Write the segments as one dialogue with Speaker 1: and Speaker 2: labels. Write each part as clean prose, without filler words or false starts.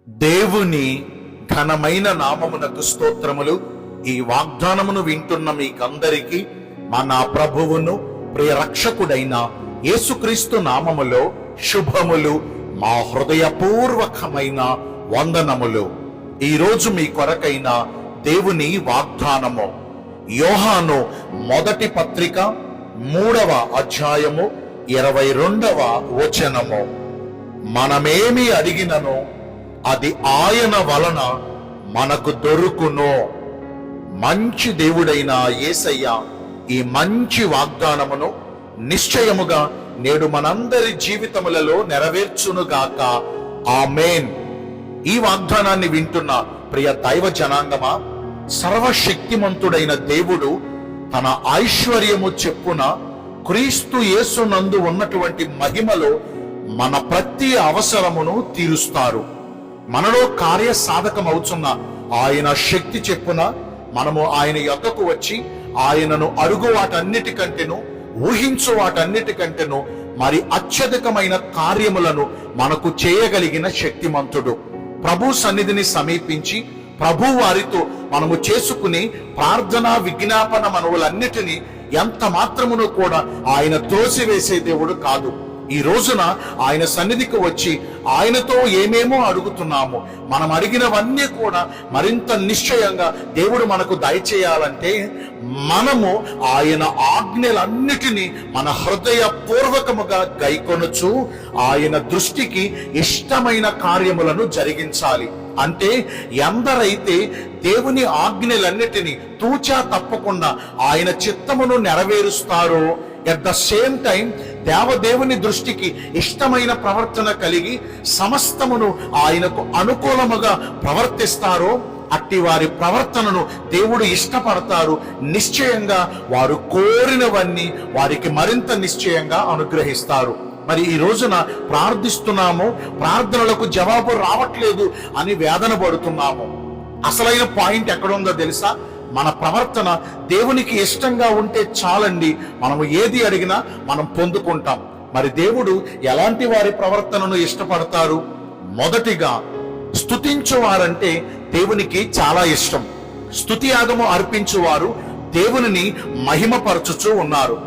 Speaker 1: దేవుని ఘనమైన నామమునకు స్తోత్రములు. ఈ వాగ్దానమును వింటున్న మీకందరికీ మన ప్రభువును ప్రియ రక్షకుడైన యేసుక్రీస్తు నామములో శుభములు, మా హృదయపూర్వకమైన వందనములు. ఈరోజు మీ కొరకైన దేవుని వాగ్దానము యోహాను మొదటి పత్రిక 3వ అధ్యాయము 22వ వచనము. మనమేమి అడిగినను అది ఆయన వలన మనకు దొరుకును. మంచి దేవుడైన యేసయ్య ఈ మంచి వాగ్దానమును నిశ్చయముగా నేడు మనందరి జీవితములలో నెరవేర్చునుగాక. ఆమేన్. ఈ వాగ్దానాన్ని వింటున్న ప్రియ దైవ జనాంగమా, సర్వశక్తిమంతుడైన దేవుడు తన ఐశ్వర్యము చెప్పున క్రీస్తు యేసునందు ఉన్నటువంటి మహిమలో మన ప్రతి అవసరమును తీరుస్తారు. మనలో కార్య సాధకమవుతున్న ఆయన శక్తి చెప్పున మనము ఆయన యొద్దకు వచ్చి ఆయనను అడుగు వాటన్నిటికంటేను, ఊహించు వాటన్నిటికంటేను మరి అత్యధికమైన కార్యములను మనకు చేయగలిగిన శక్తిమంతుడు. ప్రభు సన్నిధిని సమీపించి ప్రభు వారితో మనము చేసుకుని ప్రార్థన విజ్ఞాపన మనవులన్నిటినీ ఎంత మాత్రమును కూడా ఆయన త్రోసివేసే దేవుడు కాదు. ఈ రోజున ఆయన సన్నిధికి వచ్చి ఆయనతో ఏమేమో అడుగుతున్నాము. మనం అడిగినవన్నీ కూడా మరింత నిశ్చయంగా దేవుడు మనకు దయచేయాలంటే మనము ఆయన ఆజ్ఞలన్నిటినీ మన హృదయపూర్వకముగా గైకొనొచ్చు ఆయన దృష్టికి ఇష్టమైన కార్యములను జరిగించాలి. అంటే ఎందరైతే దేవుని ఆజ్ఞలన్నిటినీ తూచా తప్పకుండా ఆయన చిత్తమును నెరవేరుస్తారో, ఎట్ ద సేమ్ టైం దేవదేవుని దృష్టికి ఇష్టమైన ప్రవర్తన కలిగి సమస్తమును ఆయనకు అనుకూలముగా ప్రవర్తిస్తారో, అట్టి వారి ప్రవర్తనను దేవుడు ఇష్టపడతారు. నిశ్చయంగా వారు కోరినవన్నీ వారికి మరింత నిశ్చయంగా అనుగ్రహిస్తారు. మరి ఈ రోజున ప్రార్థిస్తున్నాము, ప్రార్థనలకు జవాబు రావట్లేదు అని వేదన పడుతున్నాము. అసలైన పాయింట్ ఎక్కడుందో తెలుసా? మన ప్రవర్తన దేవునికి ఇష్టంగా ఉంటే చాలండి, మనము ఏది అడిగినా మనం పొందుకుంటాం. మరి దేవుడు ఎలాంటి వారి ప్రవర్తనను ఇష్టపడతారు? మొదటిగా స్తుతించువారంటే దేవునికి చాలా ఇష్టం. స్తుతి యాగము అర్పించువారు దేవునిని మహిమపరచుచూ ఉన్నారు.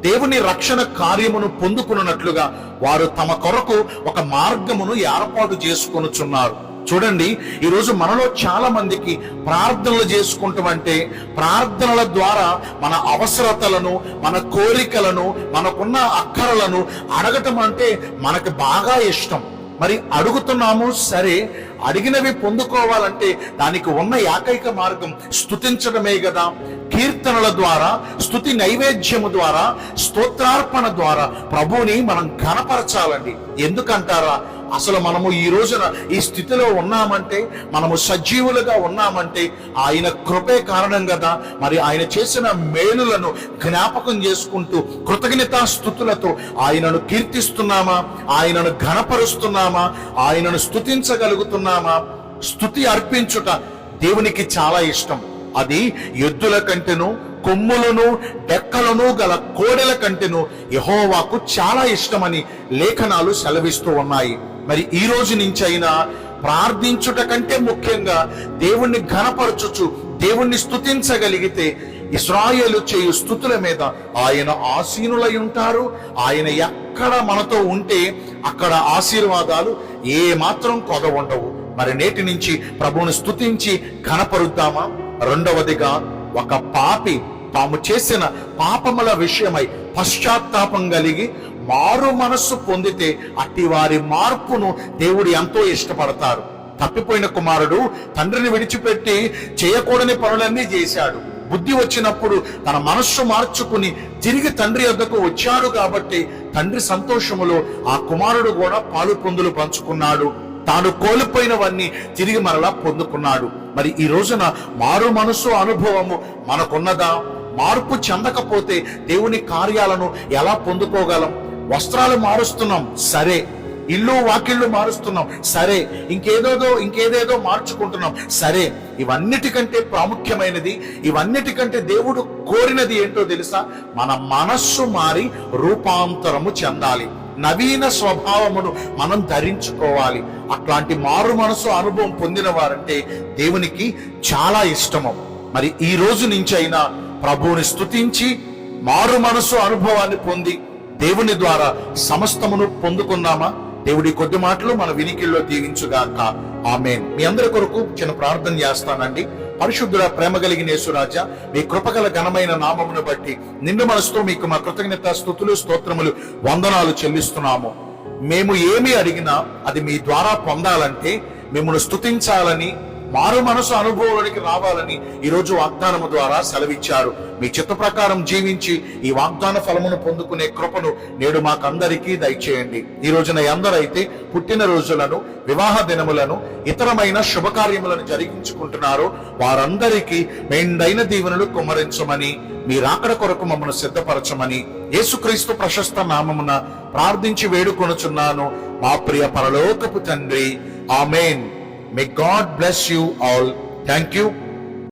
Speaker 1: దేవుని రక్షణ కార్యమును పొందుకున్నట్లుగా వారు తమ కొరకు ఒక మార్గమును ఏర్పాటు చేసుకొనుచున్నారు. చూడండి, ఈరోజు మనలో చాలా మందికి ప్రార్థనలు చేసుకుంటామంటే ప్రార్థనల ద్వారా మన అవసరతలను, మన కోరికలను, మనకున్న అక్కరలను అడగటం అంటే మనకు బాగా ఇష్టం. మరి అడుగుతున్నాము, సరే, అడిగినవి పొందుకోవాలంటే దానికి ఉన్న ఏకైక మార్గం స్తుతించడమే కదా. కీర్తనల ద్వారా, స్తుతి నైవేద్యము ద్వారా, స్తోత్రార్పణ ద్వారా ప్రభువుని మనం ఘనపరచాలండి. ఎందుకంటారా? అసలు మనము ఈ రోజున ఈ స్థితిలో ఉన్నామంటే, మనము సజీవులుగా ఉన్నామంటే ఆయన కృపే కారణం కదా. మరి ఆయన చేసిన మేలులను జ్ఞాపకం చేసుకుంటూ కృతజ్ఞతాస్తుతులతో ఆయనను కీర్తిస్తున్నామా? ఆయనను ఘనపరుస్తున్నామా? ఆయనను స్తుతించగలుగుతున్నామా? స్తుతి అర్పించుట దేవునికి చాలా ఇష్టం. అది ఎద్దుల కంటేను, కొమ్ములను డెక్కలను గల కోడెల కంటేను యెహోవాకు చాలా ఇష్టమని లేఖనాలు సెలవిస్తూ ఉన్నాయి. మరి ఈ రోజు నుంచి అయినా ప్రార్థించుట కంటే ముఖ్యంగా దేవుణ్ణి ఘనపరచుచు దేవుణ్ణి స్తుతించగలిగితే ఇశ్రాయేలు చేయు స్తుతుల మీద ఆయన ఆసీనులై ఉంటారు. ఆయన ఎక్కడ మనతో ఉంటే అక్కడ ఆశీర్వాదాలు ఏ మాత్రం కొద ఉండవు. మరి నేటి నుంచి ప్రభువుని స్తుతించి ఘనపరుద్దామా? రెండవదిగా, ఒక పాపి తాము చేసిన పాపముల విషయమై పశ్చాత్తాపం కలిగి మారు మనస్సు పొందితే అట్టి వారి మార్పును దేవుడు ఎంతో ఇష్టపడతారు. తప్పిపోయిన కుమారుడు తండ్రిని విడిచిపెట్టి చేయకూడని పనులన్నీ చేశాడు. బుద్ధి వచ్చినప్పుడు తన మనస్సు మార్చుకుని తిరిగి తండ్రి వద్దకు వచ్చాడు. కాబట్టి తండ్రి సంతోషములో ఆ కుమారుడు కూడా పాలు పొందులు పంచుకున్నాడు. తాను కోల్పోయినవన్నీ తిరిగి మరలా పొందుకున్నాడు. మరి ఈ రోజున మారు మనస్సు అనుభవము మనకున్నదా? మార్పు చెందకపోతే దేవుని కార్యాలను ఎలా పొందుకోగలం? వస్త్రాలు మారుస్తున్నాం, సరే. ఇల్లు వాకిళ్ళు మారుస్తున్నాం, సరే. ఇంకేదేదో మార్చుకుంటున్నాం, సరే. ఇవన్నిటికంటే ప్రాముఖ్యమైనది, ఇవన్నిటికంటే దేవుడు కోరినది ఏంటో తెలుసా? మన మనస్సు మారి రూపాంతరము చెందాలి. నవీన స్వభావమును మనం ధరించుకోవాలి. అట్లాంటి మారు మనసు అనుభవం పొందిన వారంటే దేవునికి చాలా ఇష్టము. మరి ఈ రోజు నుంచి అయినా ప్రభువుని స్తుతించి మారు మనసు అనుభవాన్ని పొంది దేవుని ద్వారా సమస్తమును పొందుకున్నామా? దేవుడి కొద్ది మాటలు మన వినికిల్లో దీవించుగాక. ఆమేన్. మీ అందరి కొరకు చిన్న ప్రార్థన చేస్తానండి. పరిశుద్ధుడ, ప్రేమ కలిగిన యేసురాజా, మీ కృపగల ఘనమైన నామమును బట్టి నిండు మనసుతో మీకు మా కృతజ్ఞత స్తుతులు స్తోత్రములు వందనాలు చెల్లిస్తున్నాము. మేము ఏమి అడిగినా అది మీ ద్వారా పొందాలంటే మిమ్మల్ని స్తుతించాలని, మారు మనసు అనుభవంలోనికి రావాలని ఈరోజు వాగ్దానము ద్వారా సెలవిచ్చారు. మీ చిత్త ప్రకారం జీవించి ఈ వాగ్దాన ఫలమును పొందుకునే కృపను నేడు మాకందరికీ దయచేయండి. ఈ రోజున ఎందరైతే పుట్టిన రోజులను, వివాహ దినములను, ఇతరమైన శుభకార్యములను జరిగించుకుంటున్నారో వారందరికీ మెండైన దీవెనలు కుమ్మరించమని, మీ రాకడ కొరకు మమ్మల్ని సిద్ధపరచమని యేసుక్రీస్తు ప్రశస్త నామమున ప్రార్థించి వేడుకొనుచున్నాను మా ప్రియ పరలోకపు తండ్రి. ఆమేన్. May God bless you all. Thank you.